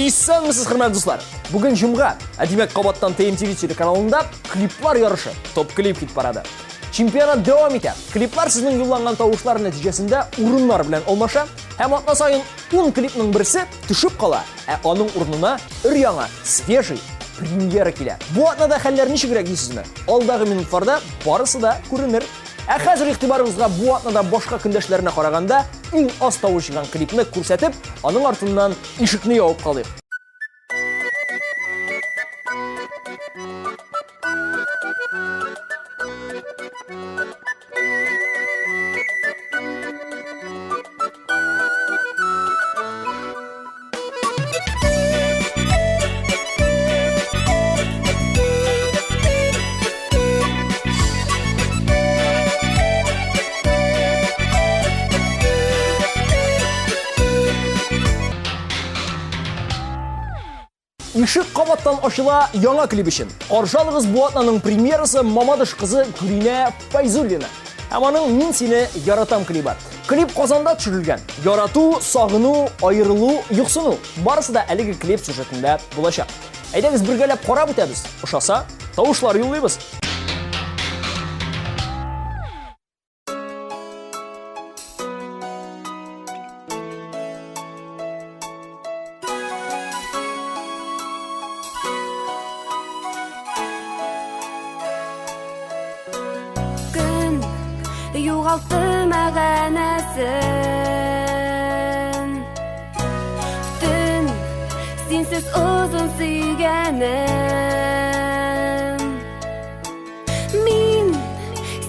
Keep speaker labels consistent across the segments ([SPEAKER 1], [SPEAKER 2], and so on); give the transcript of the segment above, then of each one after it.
[SPEAKER 1] Исәнмесез, хөрмәтле дуслар. Бүген җомга, Димәк Кабаттан TMTV телеканалында клиплар ярышы, топ клип китеп барады. Чемпионат дәвам итә. Клиплар сезнең юлланган тавышлар нәтиҗәсендә урыннар белән алмаша, һәм атна саен 10 клипның берсе төшеп кала, аның урынына өр-яңа, свежий премьера килә. Бу атнада хәлләр ничегрәк дисезме? Алдагы минутларда барысы да күренер. Хәзер игътибарыгызга бу атнада башка көндәшләренә караганда иң аз тавыш чыган клипны күрсәтеп, аның артыннан ишекне ябып калыйк. Ишек кабаттан ачыла яңа клип өчен. Каршалыгыз бу атнаның премьерасы Мамадыш кызы Гүринә Файзуллина. Һәм аның Мин сине яратам клипы. Клип Казанда төшерелгән. Ярату, сагыну, аерылу, юксыну барысы да әлеге клип сюжетында булачак. Әйдәгез бергәләп карап үтәбез. Ошаса, тавышлар юллыйбыз.
[SPEAKER 2] Юғалтты мәғәнәсін, түн сенсіз ұзын сүйгенім. Мин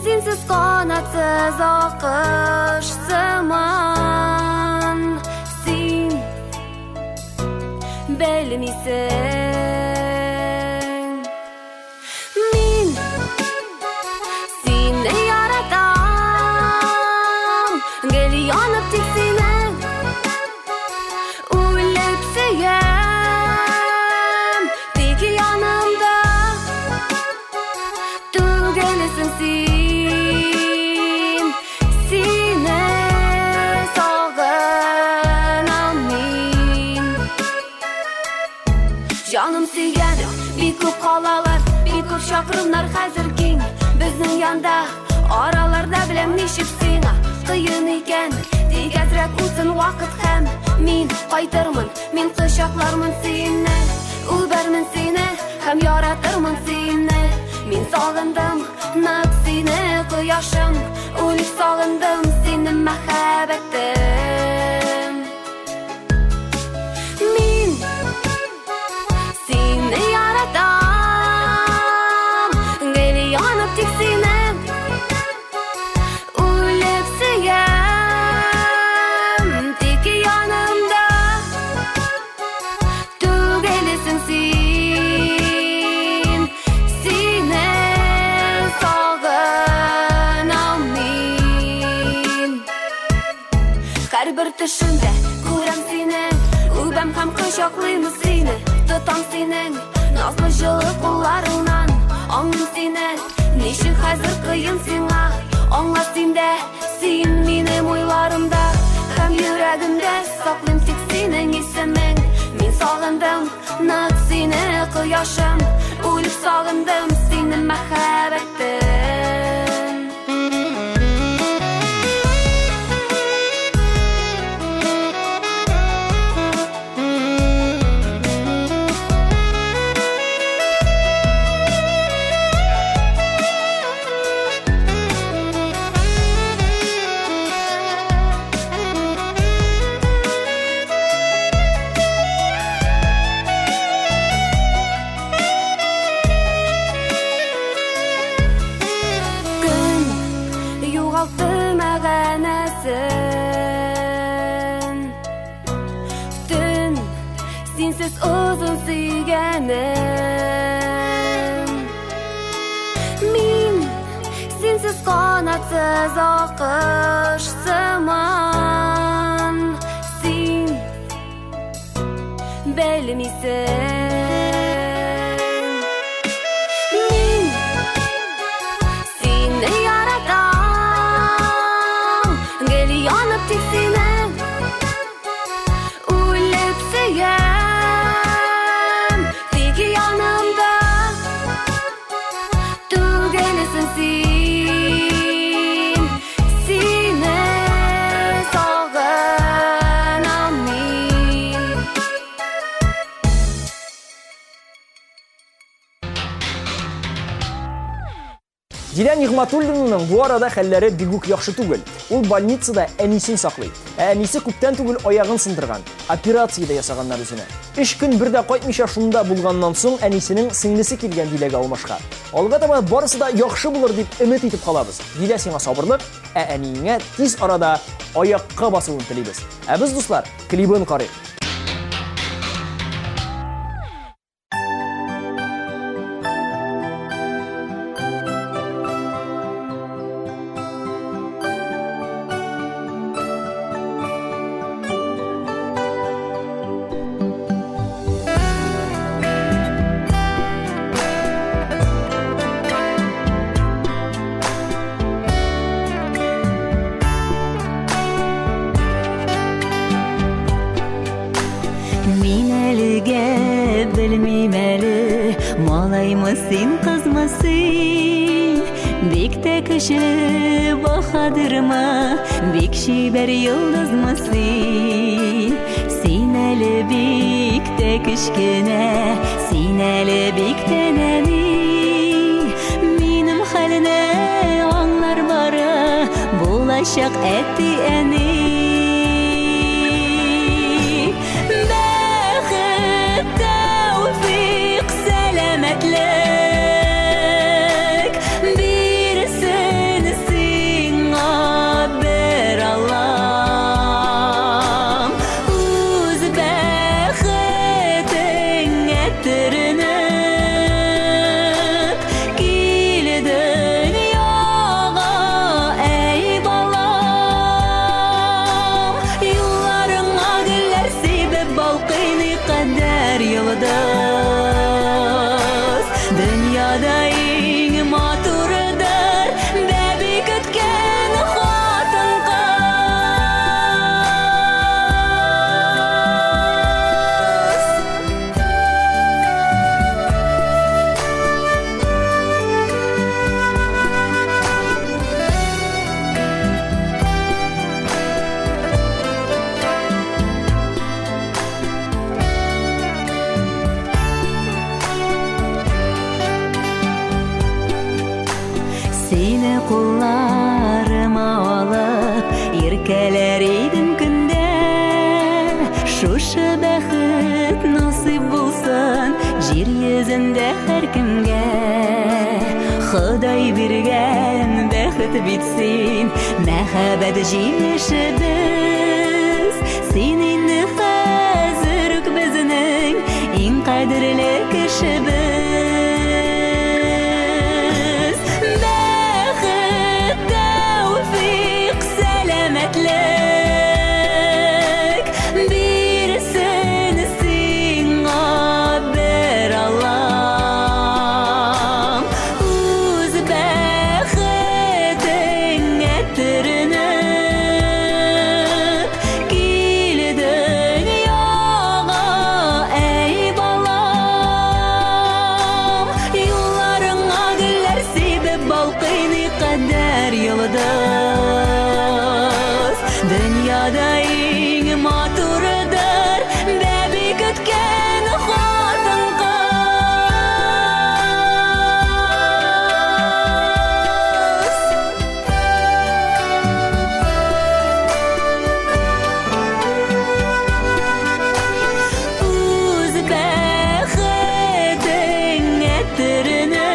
[SPEAKER 2] сенсіз қанатсыз ақышсыман, сен білмейсің. Жаным сүйгенім, бик көп қалалар, бик көп шақырымдар хәзер кең. Безнең янда, араларда білем ничек сиңа қиын икән. Тик әзрәк үтсен вакыт һәм мин кайтырмын, мин кочаклармын сине, үбәрмен сине һәм яратырмын сине. Мин сагындым нык сине, кояшым, үлеп сагындым сине мәхәббәтем. Мин сине яратам, гели янып тик сине, үлеп сөям, тик янымда түгелесең син, сине сагынам мин. Һәрбер төшемдә күрәм сине, үбәм һәм кочаклыйм сине. Тотам синең назлы җылы кулларыңнан, аңлыйм сине, ничек хәзер кыен сиңа. Аңла синдә, син минем уйларымда, һәм йөрәгемдә саклыйм тик синең исемең. Мин сагындым нык сине, кояшым, үлеп сагындым сине мәхәббәтем. Түн сенсіз ұзын сүйгенім. Мин сенсіз қанатсыз ақышсыман, сен білмейсің. Мин сені яратам, гели янып тик сине, үлеп сөям.
[SPEAKER 1] Дилә Нигъматуллинаның бу арада хәлләре бик үк яхшы түгел. Ул больницада әнисен саклый. Әнисе күптән түгел аягын сындырган. Операция да ясаганнар үзенә. 3 көн бердә кайтмыйча шунда булганнан соң әнисенең сеңлесе килгән Диләгә алмашка. Алга таба барысы да яхшы булыр дип өмет итеп калабыз. Дилә сиңа сабырлык, әниеңә тиз арада аякка басуын телибез. Без дуслар, клибын карыйк.
[SPEAKER 3] Malаймысың, қызмысың, бек те кіші бахадырма, бек шибер йылдызмысың. Сен әлі бек те кішкене, сен әлі бек те нәни. Минем хәліне аңлар бары, болашақ әтті әні. Selametlek birisini sina ber Allah'ım uz bexitin getirinip gil dünyaga ey balam yollarına güller sebep balqini kader yolda Dünyada en maturdur Bebi kütken xatın qız Seni kullarıma alıp Irkeler idim günde Şuşu bəxit nasip bulsun Jir yüzünde her kimge Xuday birgen bəxit bitsin Məxəbət jimişibiz Seninni xəzirük bizning En qadirli kişibiz Selametlek birisini sina ber Allah'ım uz bexitin getirinip gil dünyaga ey balam yollarına güller sebep balqini kader yolda Dünyada en maturdur Bebi kütken xatın qız Uz bexitin getirinip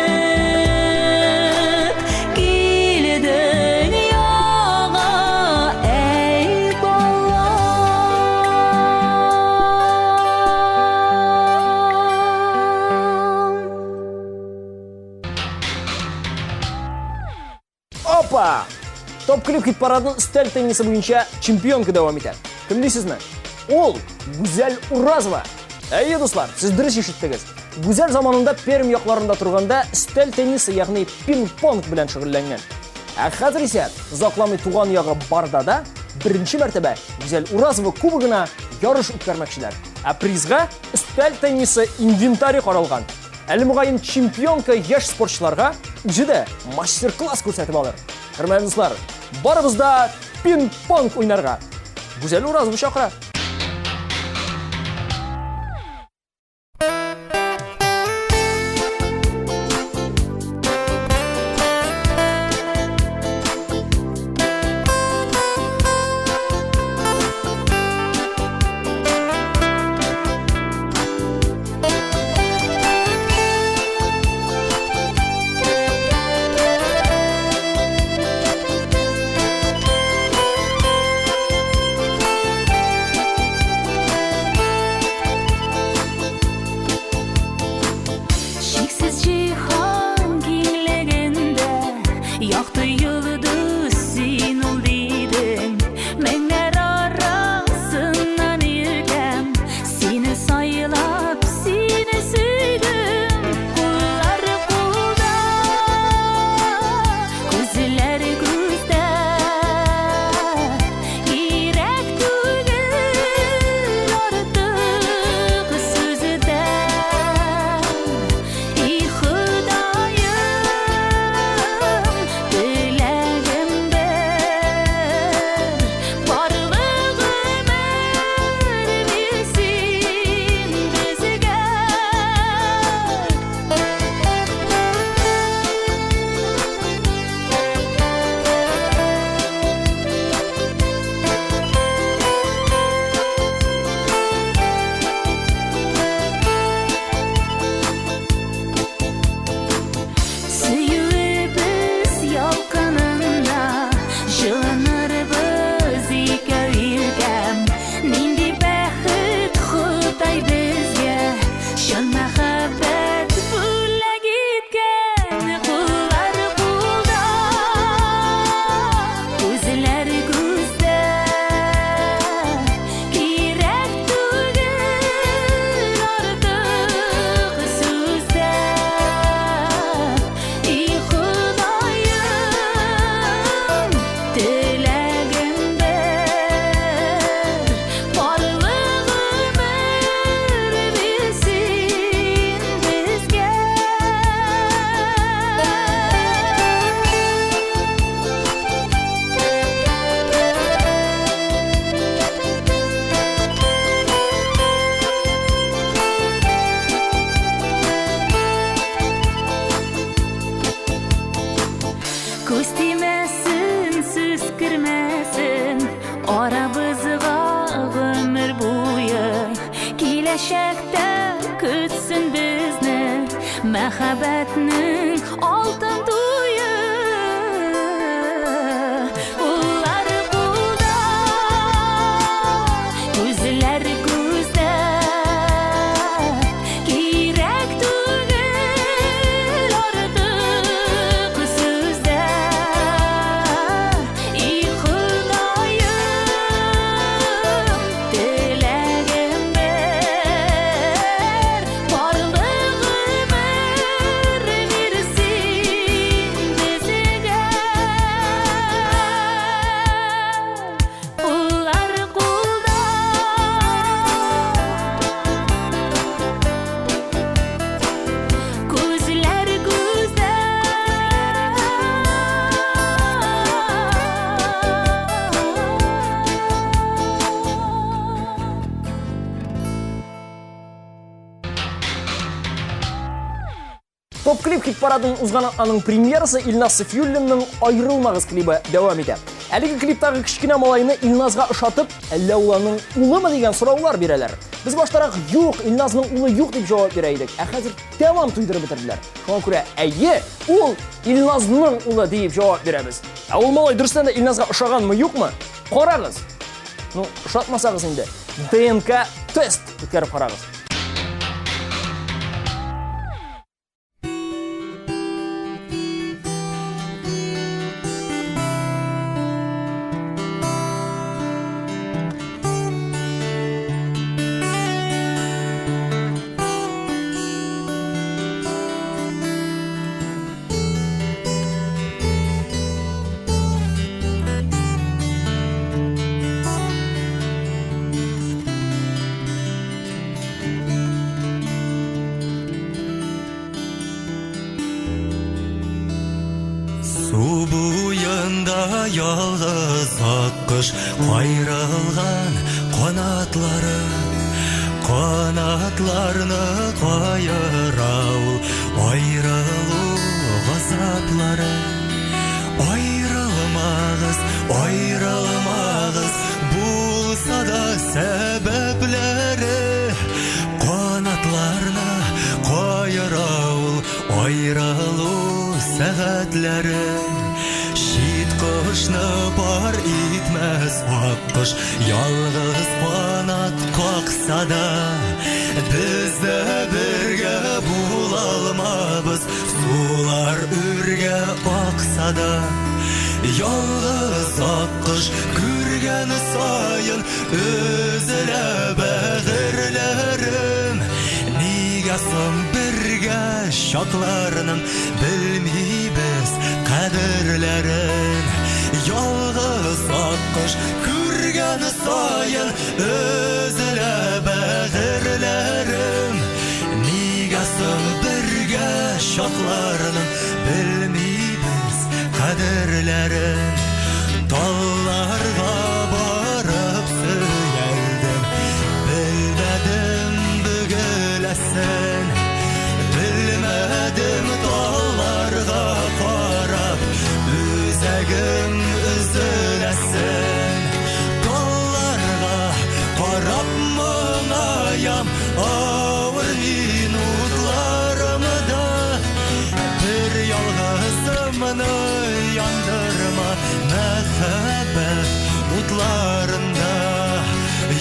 [SPEAKER 3] Gil dünyaga ey
[SPEAKER 1] Опа! Топ клип хит парадының үстел теннисы буенча чемпионка дәвам итә. Кем дисезме? Ул Гүзәл Уразова. Әйе дуслар, сез дөрес ишеттегез. Гүзәл заманында Пермь якларында турганда өстел теннисы, ягъни пинг-понг белән шөгыльләнгән. Хәзер исә узакламый туган ягы барда да беренче мәртәбә Гүзәл Уразова кубогына ярыш үткәрмәкчеләр. Призга өстел теннисы инвентарь каралган. Әле мөгаен чемпионка яшь спортчыларга үзе дә мастер-класс күрсәтеп алыр. Хөрмәтле дуслар, барыбыз да пинг-понг уйнарга. Гүзәл Уразова чакыра.
[SPEAKER 3] мәхәббәтнең алтын туе. Уллар кулда, күзләр күздә, кирәк түгел артык сүздә. И Ходаем, теләгем бер, барлык гомер бирсен безгә. Уллар кулда, күзләр күздә.
[SPEAKER 1] Топ клип хит парадының узган аның премьерасы Илназ Сафиуллинның «Айрылмагыз» клибы дәвам итә. Әлеге клиптагы кичкенә малайны Илназга ошатып, әллә ул аның улымы дигән сораулар бирәләр. Без баштарак юк, Илназның улы юк дип җавап бирә идек, ә хәзер тәмам туйдырып бетерделәр. Шуңа күрә, әйе, ул Илназның улы дип җавап бирәбез. Ә ул малай дөрестән дә Илназга ошаганмы, юкмы? Карагыз. Ну, ошатмасагыз инде, ДНК тест үткәреп карагыз.
[SPEAKER 4] Су буенда ялгыз аккош кайрылган канатларны кайыра ул айрылу газаплары. Айрылмагыз, булса да сәбәпләре. Канатларны кайыра ул айрылу сәгатьләре. Шит кошны пар итмәс аккош, ялгыз канат какса да. Без дә бергә була алмабыз, сулар үргә акса да. Ялгыз аккош күргән саен өзелә бәгырьләрем. Нигә соң бергә шакларның белмибез кадерләрен. Ялгыз аккош күргән саен өзелә бәгырьләрем. Нигә соң бергә шакларның белмибез кадерләрен. Талларга барып сөйләдем, белмәдем бөгеләсен. Bilmedim dallarga qarab, üzəgim üzüləsin. Dallarga qarab mınayam, ağır minutlarımda. Bir yalğızımını yandırma, məxəbbət mutlarında.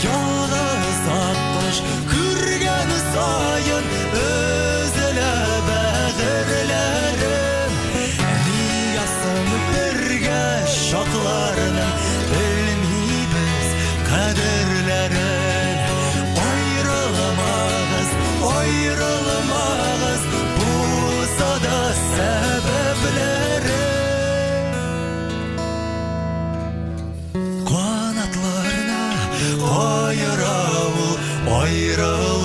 [SPEAKER 4] Yalğız akmış kürgən sayın özülə bəğirlərim. Niyasım birgə şaqlarının bilmibіз qədirlərin. Ayrılmağız, bulsa da səbəbləri. Qanatlarına qayıra ul ayrılır.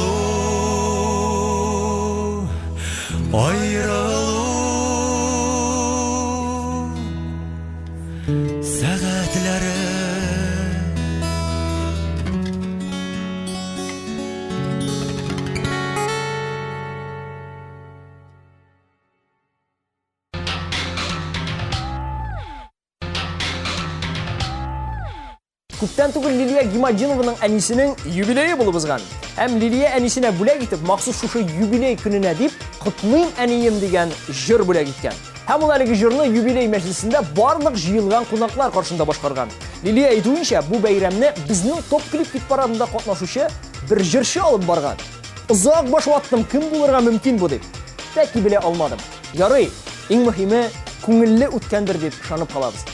[SPEAKER 4] Сәгатьләре.
[SPEAKER 1] Күптән түгел Лилия Гимадинованың әнисенең юбилейы булып узган. Һәм Лилия әнисенә бүләк итеп, махсус шушы юбилей көненә дип Құтлыйм әнием деген жыр бүләк еткән. Һәм ул әлеге җырны юбилей мәҗлесендә барлык җыелган кунаклар каршында башкарган. Лилия әйтүенчә, бу бәйрәмне безнең топ клип хит-парадында катнашучы бер җырчы алып барган. Озак баш ваттым, кем булырга мөмкин бу дип. Тәки белә алмадым. Ярый, иң мөһиме күңелле үткәндер дип ышанып калабыз.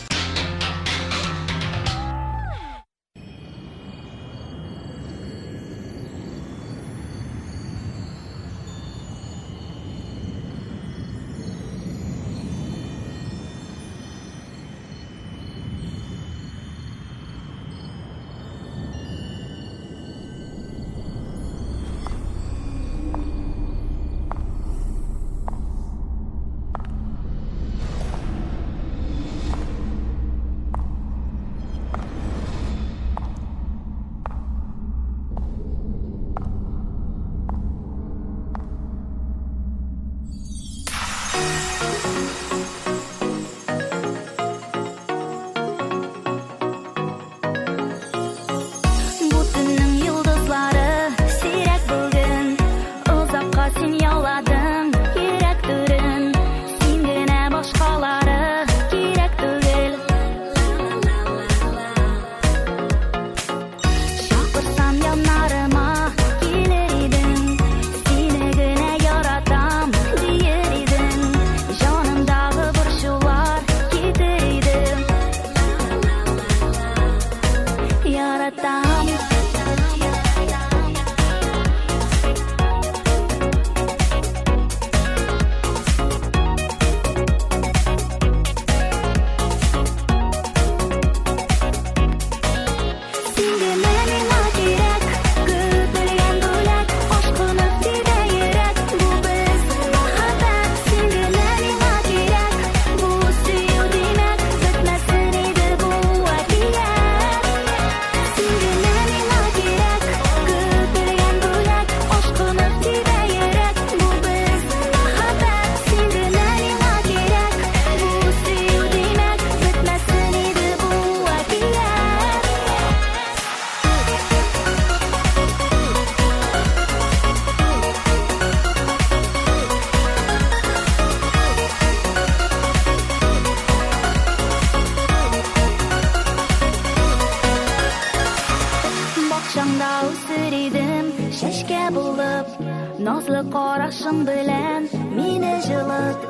[SPEAKER 3] Назлы карашың белән мине җылыт,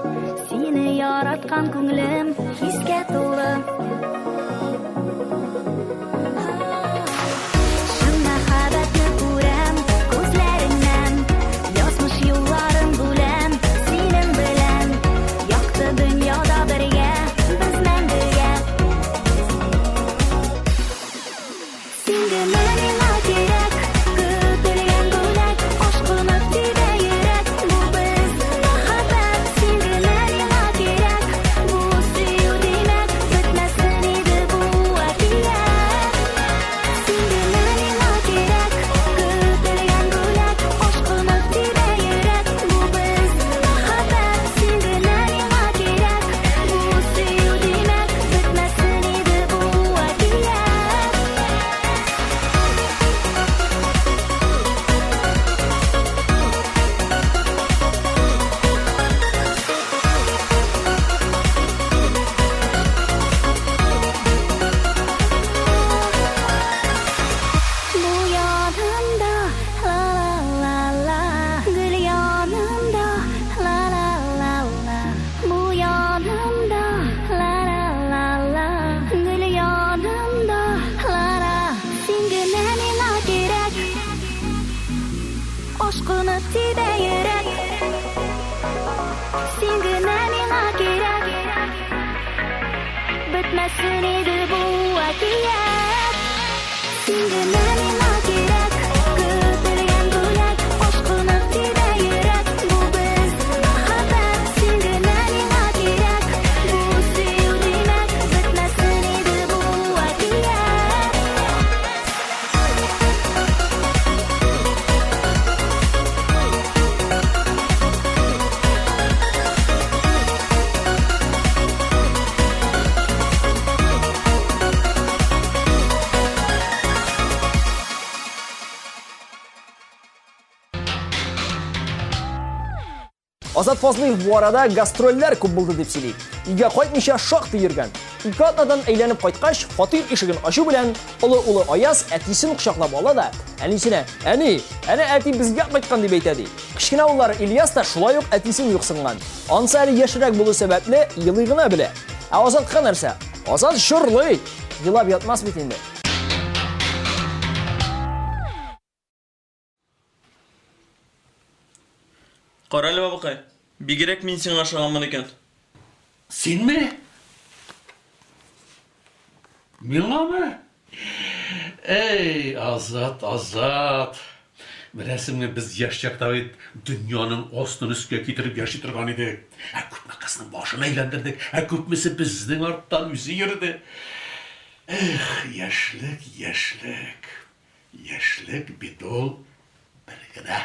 [SPEAKER 3] сине яраткан күңлем хискә тулы. Шын мәхәббәтне күрәм күзләреңнән, язмыш юлларын бүләм синең белән, якты дөньяда бергә без мәңгегә. Син генә миңа кирәк, көтелгән бүләк, ашкыны тибә йөрәк, бу безнең мәхәббәт. Син генә миңа кирәк, бу сөю димәк, бетмәсен иде бу әкият. Син генә миңа кирәк, көтелгән бүләк, ашкыны тибә йөрәк, бу безнең мәхәббәт. Син генә миңа кирәк, бу сөю димәк, бетмәсен иде бу әкият. Bu yanımda la la la la, gül yanımda la la la la. Bu yanımda la la la la, gül yanımda la la. Sen gene mine gerek, aşkını tibə yürek. Sen gene mine gerek, bitmesin idi bu əkiyyət. Sen gene mine gerek, götürgen bülek, aşkını tibə yürek, bu bizning мәхәббәт. Sen gene mine gerek, bu сөю demek, bitmesin idi bu əkiyyət.
[SPEAKER 1] Азат Фазлыев bu arada гастрольләр күп булды дип сөйли. Өйгә кайтмыйча шактый йөргән. Ике атнадан әйләнеп кайткач, фатир ишеген ачу белән улы Аяз әтисен кочаклап ала да, әнисенә: "Әни, әнә әти безгә кайткан" дип әйтә ди. Кичкенә уллары Ильяс та шулай ук әтисен юксынган. Ансы әле яшьрәк булу сәбәпле елый гына белә. Ә Азатка нәрсә? Азат шурлый. Елап ятмас бит инде.
[SPEAKER 5] Qarali babaqay, bigirek men sen aşağıman ekan.
[SPEAKER 6] Sen mi? Mina mı? Ey Azat. Bilesinmi biz yaşayacakta dünyanın ostunu üstüne getirip yaşaytırgan edik. Köpme kızının başını eğlendirdik. Köpmesi bizden arttan yüzü yürüdü. Yaşlık bir dol bir gına.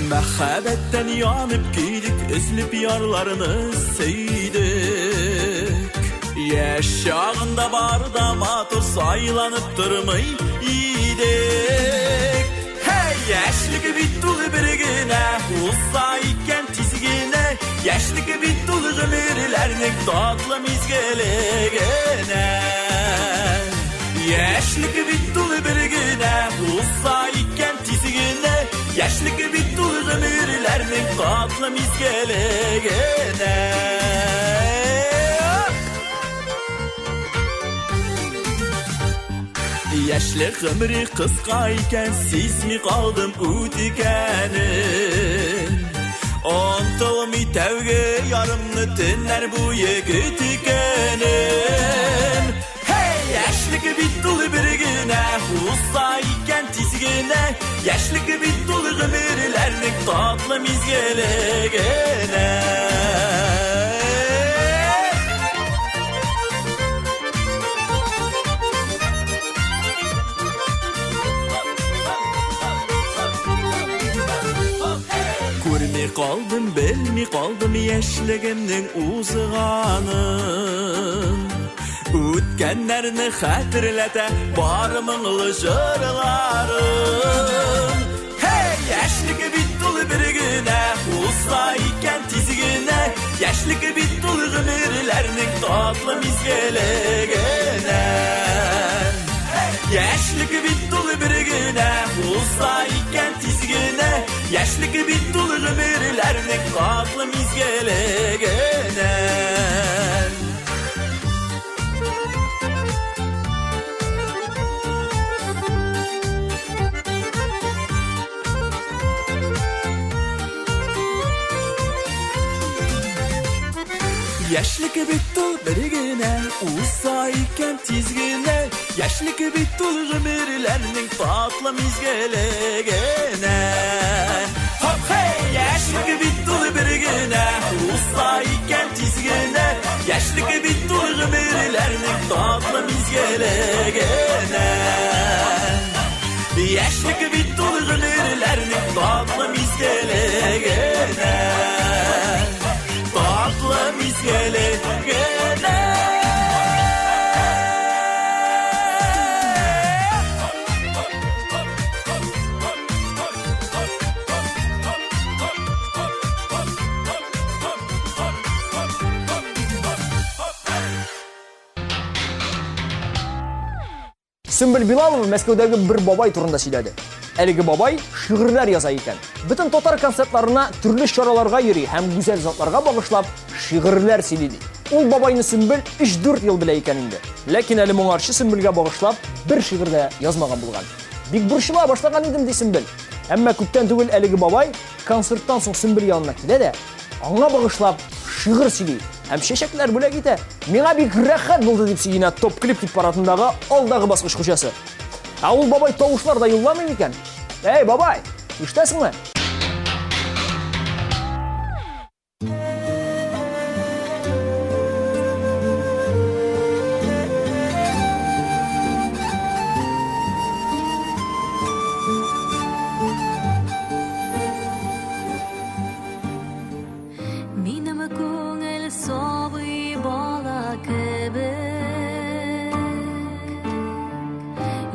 [SPEAKER 4] Mehabetten yanıp giydik, üzülüp yarlarını söyledik. Yaşağında barda matur saylanıp durmayı idik. Hey, yaşlık bittulu bir güne, uzayken tizgine. Yaşlık bittulu ömürlerinin tatlı mizgelegene. Yaşlık bittulu bir güne, uzayken tizgine. Yaşlık bittulu ömürlerinin tatlı mizgelegene. Yaşlık ömrü kıskayken siz mi kaldım udikenin? Ontulmi tevge yarımlı tünler bu yegitikenin. Hey, yaşlık bittulu bir güne, uzayken tizgine. Yaşlık bittulu ömürlerinin tatlı mizgelegene. Görmey kaldım, bilmey kaldım yaşlığımның uzağanın. Ötkenlerini hatırlata barımınlı jırlarım. Hey, yaşlık bittulu bir güne, uzayken tizgine. Yaşlık bittulu ömürlerinin tatlı mizgelegene. Yaşlık bittulu bir güne, uzayken tizgine. Yaşlık bittulu ömürlerinin tatlı mizgelegene. Yaşlık bittul bir güne, uzayken tizgine. Yaşlık bittul ömürlerinin tatlı mizgelegene. Hop hey, yaşlık bittul bir güne, uzayken tizgine. Yaşlık bittul ömürlerinin tatlı mizgelegene. Yaşlık bittul ömürlerinin tatlı mizgelegene. Tatlı mizgelegene.
[SPEAKER 1] Sümbül Bilalova Мәскәүдәге bir бабай турында сөйләде. Әлеге бабай шигырьләр яза икән. Бөтен татар концертларына төрле чараларга йөри һәм гүзәл затларга багышлап шигырьләр сөйли. Ул бабайны Sümbül 3-4 ел белә икән инде. Ләкин әле моңарчы Sümbülгә багышлап бер шигырь дә язмаган булган. Бик борчыла башлаган идем ди Sümbül. Әмма күптән түгел әлеге бабай концерттан соң Sümbül янына килә дә, аңа багышлап шигырь сөйли. Һәм чәчәкләр бүләк итә. Миңа бик рәхәт булды дип сөйләнә Топ клип парадындагы алдагы баскыч хуҗасы. Ә ул бабай тавышлар да юлламый икән. Эй, бабай, ишетәсеңме?
[SPEAKER 3] көңіл собый бала кебек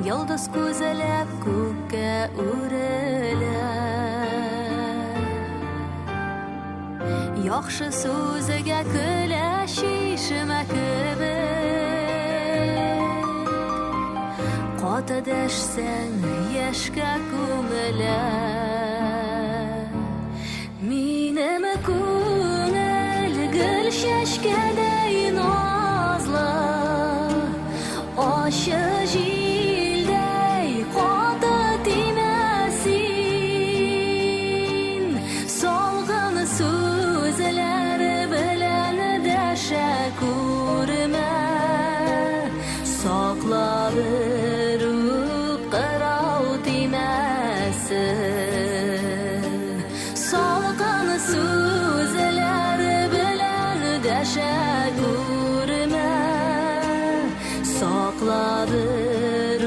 [SPEAKER 3] Йылдыз көзелеп көкке үрелер Яхшы сөзіге күлә шишіме кебек Қаты дәшсәң ешке көңілер Минем көңіл гүл шешкедей назлы Ашы жилдей қаты тимесин Салғын сөзлер білән дәшә күрмә Сақла бір қырау тимесин Салғын сөзлер білән дәшә күрмә Сақла бір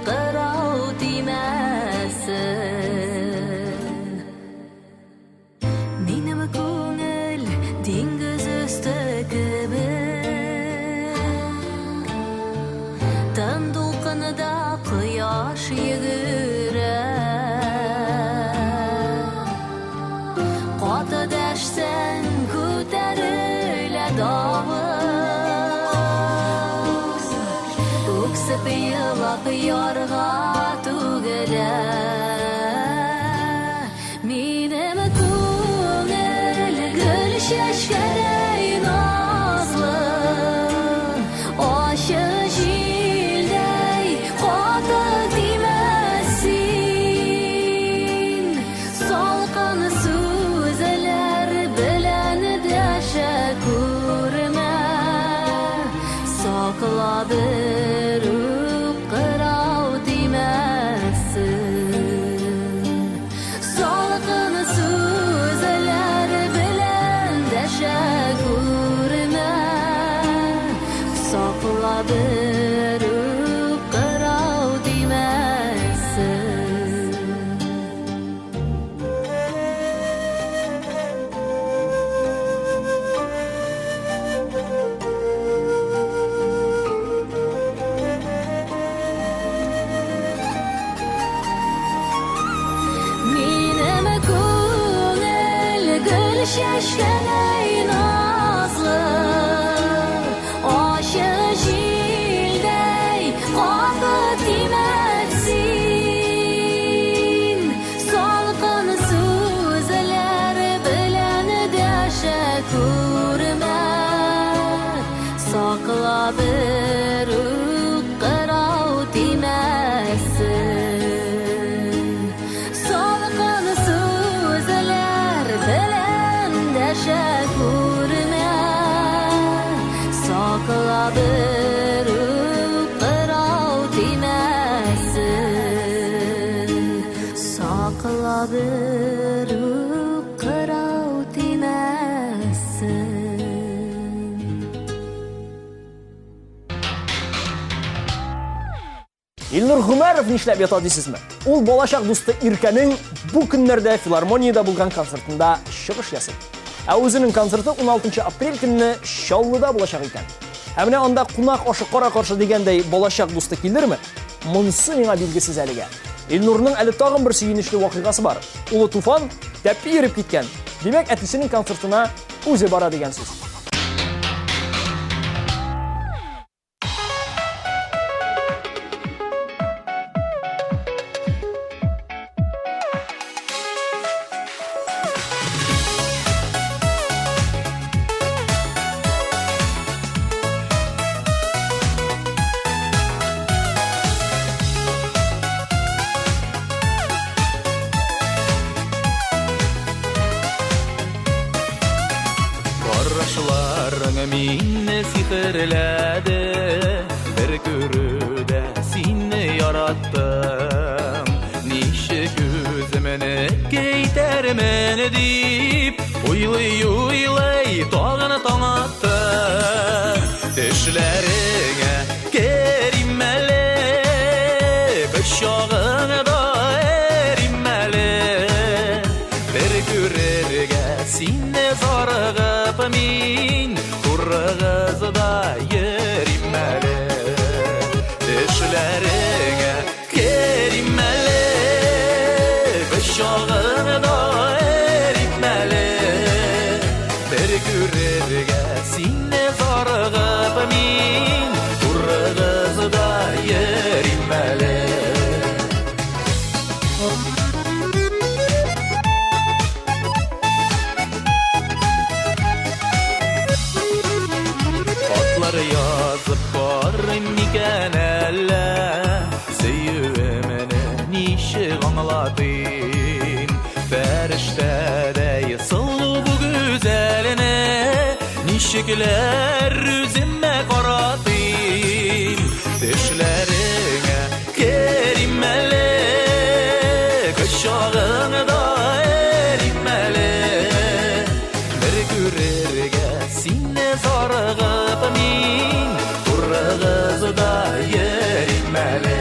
[SPEAKER 3] қырау тимесін Минем көңіл диңгіз үсті кебек Тын дулқынында қияш егірер Қаты дәшсәң көтәрілә дауыз Өксіп елап ярға түгілә Минем көңіл гүл шешкедей назлы Ашы жилдей қаты тимесин Салқын сөзлер білән дәшә күрмә Сақла бір қырау тимесін Салқын сөзлер білән дәшә күрмә Сақла бір қырау тимесін Минем көңіл гүл шешкедей назлы Ашы жилдей қаты тимесин Салқын сөзлер білән дәшә күрмә Сақла бір қырау тимесін Салқын сөзлер білән дәшә күрмә Сақла бір қырау тимесін Сақла бір қырау тимесін
[SPEAKER 1] Илнур Гумаров нишләп ята дисезме? Ул балачак дусты Иркәнең бу көннәрдә филармониядә булган концертында чыгыш ясый. Ә үзенең концерты 16 апрель көнне Чаллыда булачак икән. Ә менә анда кунак ашы кара-каршы дигәндәй балачак дусты килерме? Монысы миңа билгесез әлегә. Илнурның әле тагын бер сөенечле вакыйгасы бар. Улы Туфан тәпи йөреп киткән. Димәк, әтисенең концертына үзе бара дигән сүз.
[SPEAKER 7] Карашларың мине сихерләде, бер күрүдә сине яраттым. Ничек үземне әйтәрмен дип, уйлый тагын таң атты. Тешләреңә керим әле, кочагыңда эрим әле. Бер күрергә сине зарыгы bir görerge sinne zargıp min Turgızda yerimele Atlar yazıp barmiken elle Seyyümene nişi anlatayım Feriştede sıllı bu güzeline Nişikler yüzüme karatayım Düşlerine kerimele Kışağını da erimele Bir görerge sinne sargıp min Turgızı da yerimele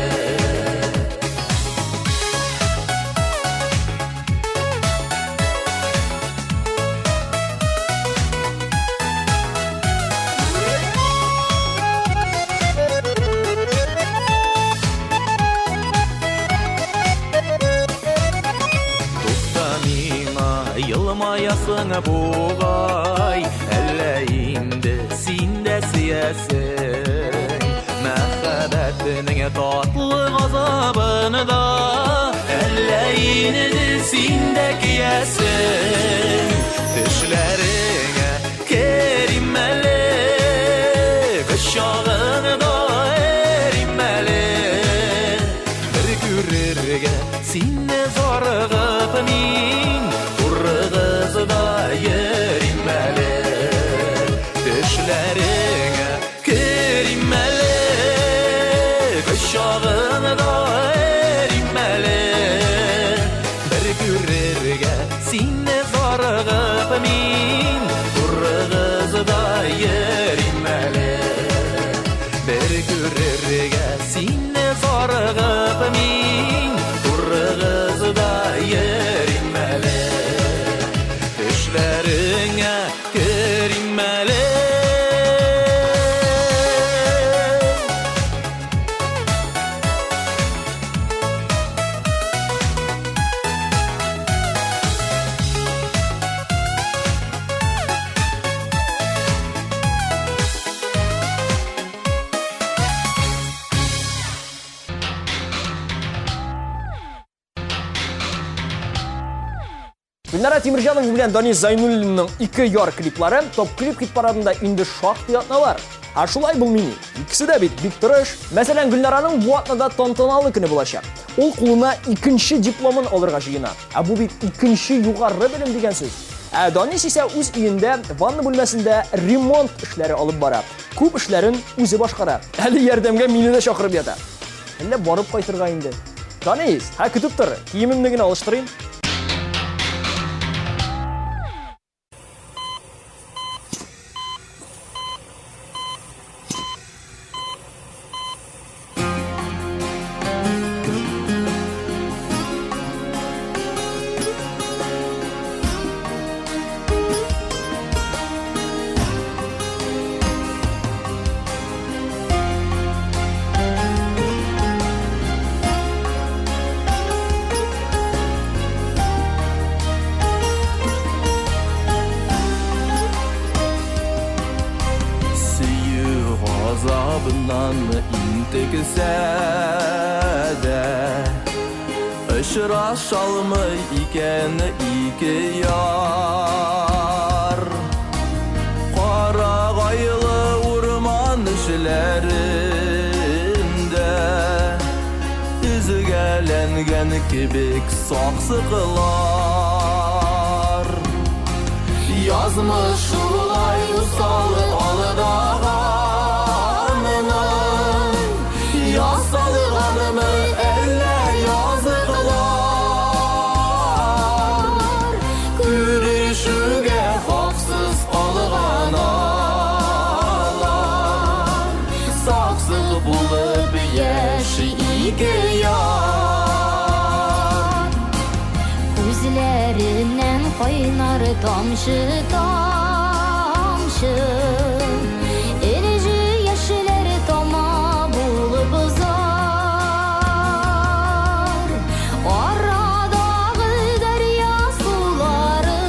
[SPEAKER 7] Yılmayasın buğay Elleğinde sinde siyesin Mehbetinin tatlı gazabını da Elleğinde sinde giyesin Düşlerine kerimeli Kışağını da erimeli Bir görürge sinne zargıp min Turgızı da yerimeli Düşlerine kerimeli Kışağını da erimeli Bir görürge sinne zargıp min Turgızı da yerimeli Bir görürge sinne zargıp min Turgızı da yerimeli Düşlerine kerimeli
[SPEAKER 1] Gülnara Temirjanova bilen Daniz Zayнуллинның iki yar kliplары топ клип хит парадында инде шактый атналар. Шулай бул мини. Икесе дә бит бик тырыш. Мәсәлән, Гөлнараның бу атнада тантаналы көне булачак. Ул кулына икенче дипломын алырга җыена. Бу бит икенче югары белем дигән сүз. Данис исә үз өендә ванна бүлмәсендә ремонт эшләре алып бара. Күп эшләрен үзе башкара. Әле ярдәмгә мине дә чакырып ята. Әллә барып кайтырга инде. Данис, көтеп тор. Киемемне генә алыштырыйм.
[SPEAKER 7] Işıraşalmay iken iki yar Qaragaylı urman işlerinde Üzügelengen kibik saksıqlar Yazmış ulay usalı alıdağanının Yasalığanımı elle yazıqlar Gülüşüge haqsız alğanalar Saksıq bulup yeşi iki yar
[SPEAKER 3] Gözlerinden qaynar damşı damşı Erici yaşları tama bulup uzar Aradağı derya sularına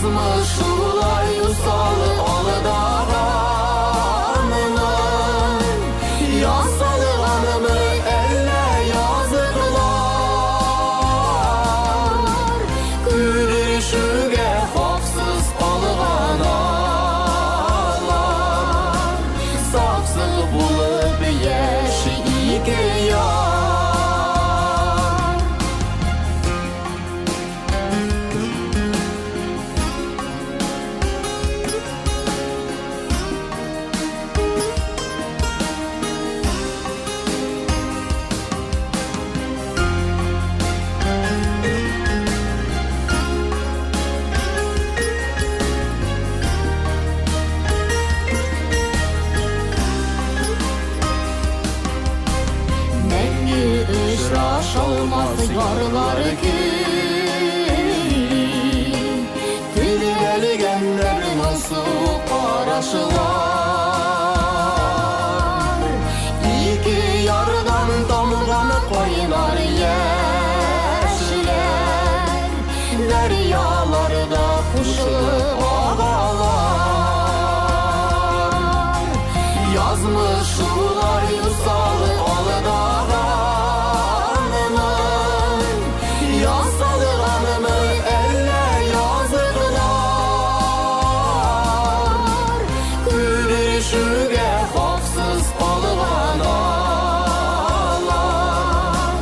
[SPEAKER 7] Yazmış şulay usalı alıdağanımın Yasalığanımı elle yazıklar Gülüşüge hafsız alığanalar Saksı bulup yeşi iki yar Olmaz yarları gün Tülgelgenlerin soğuk araşılar İki yardan damganı koynar yeşiller Deryalarda kuşu ağalar Yazmış şular yusalı alıdağa Yasalığanımı elle yazıklar Gülüşüge hafsız alığanalar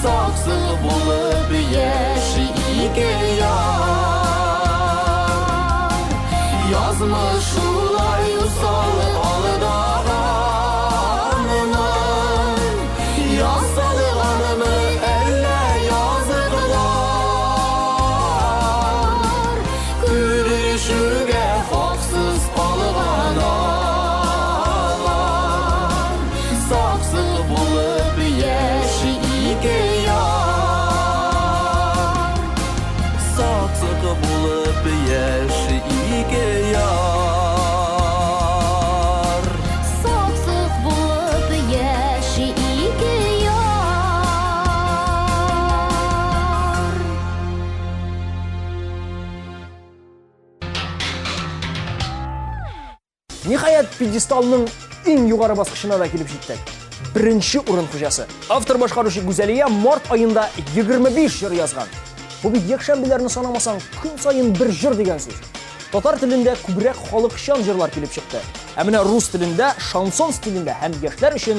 [SPEAKER 7] Saksı bulup yeşi iki yar Yazmış şular yusalı alıdağanımın Yasalığanımı elle yazıklar Gülüşüge hafsız alığanalar Saksı bulup yeşi iki yar Saksı bulup yeşi iki yar Saksı bulup yeşi iki yar
[SPEAKER 1] Nihayet pidestalның eng yuqori bosqichina da kelib jetdik. Birinchi o'rin xo'jasi. Avtor boshqaruvchi Guzaliya mart oyында 25 jir yozgan. Bu bit yakshanbalarni sanamasang kun sayin bir jir degan so'z. Tatar tilində ko'proq xalqchon jirlar kelib chiqdi. Amina rus tilində shanson stilində ham yoshlar uchun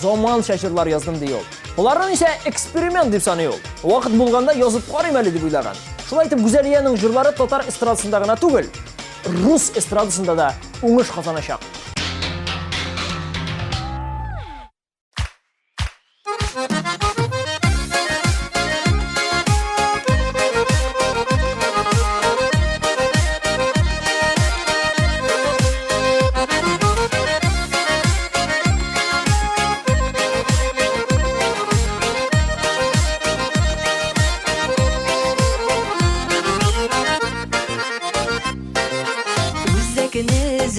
[SPEAKER 1] zamoncha jirlar yozdim deyil. Ularni esa eksperiment deb sanayol. Vaqt bo'lganda yozib qarayman deb o'ylagan. Shulay etib Guzaliyaning jirlari tatar estradasindagina tugul, rus estradasında da uңыш qozonashaq.
[SPEAKER 8] Üzekiniz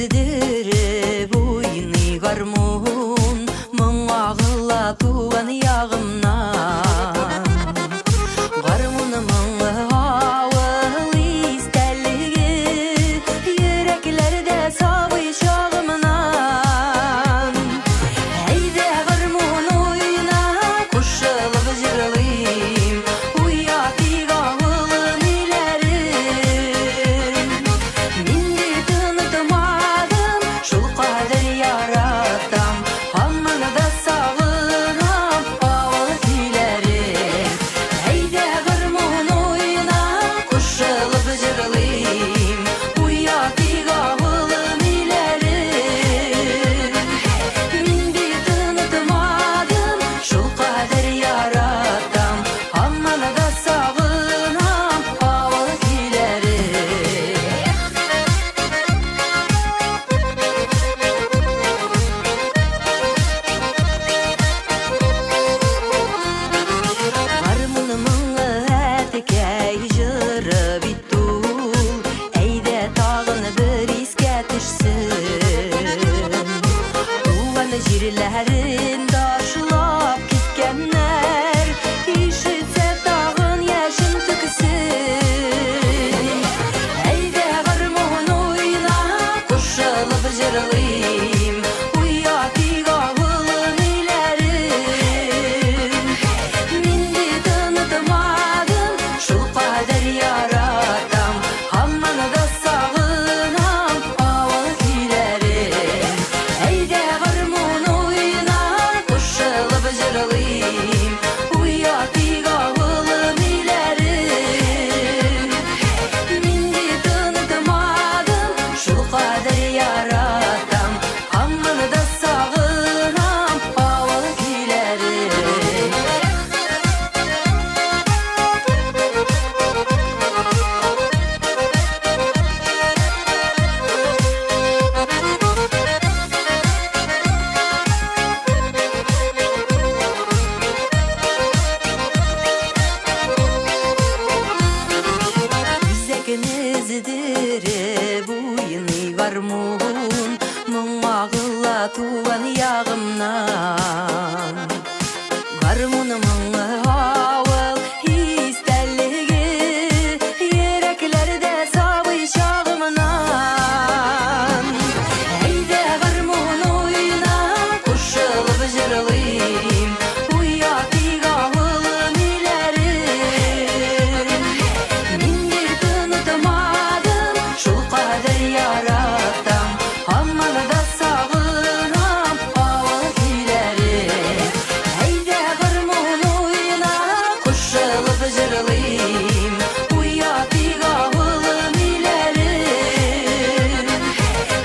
[SPEAKER 2] жырлыйм, уятык авылым үйлерим.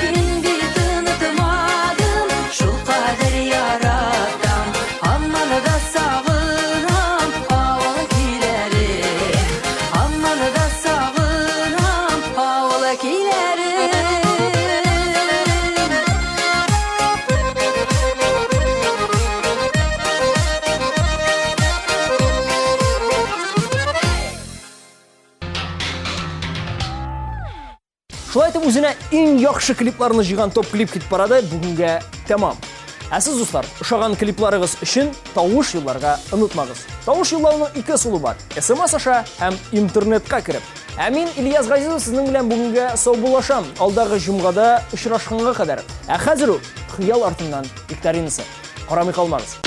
[SPEAKER 2] Мен бит унутмадым, шул кадер яратам, амманы да сагынам, авыл күйлерим. Амманы да сагынам, авыл күйлерим.
[SPEAKER 1] Шулай итеп үзенә иң яхшы клипларны җыйган топ клип хит парады бүгенгә тәмам. Ә сез дуслар, ошаган клипларыгыз өчен тавыш юлларга онытмагыз. Тавыш юллауның ике усулы бар: SMS аша һәм интернетка кирип. Ә мин Ильяс Газизов сезнең белән бүгенгә сау булашам. Алдагы җомгада очрашканга кадәр. Ә хәзер үк хыял артыннан викторинасы. Карамый калмагыз.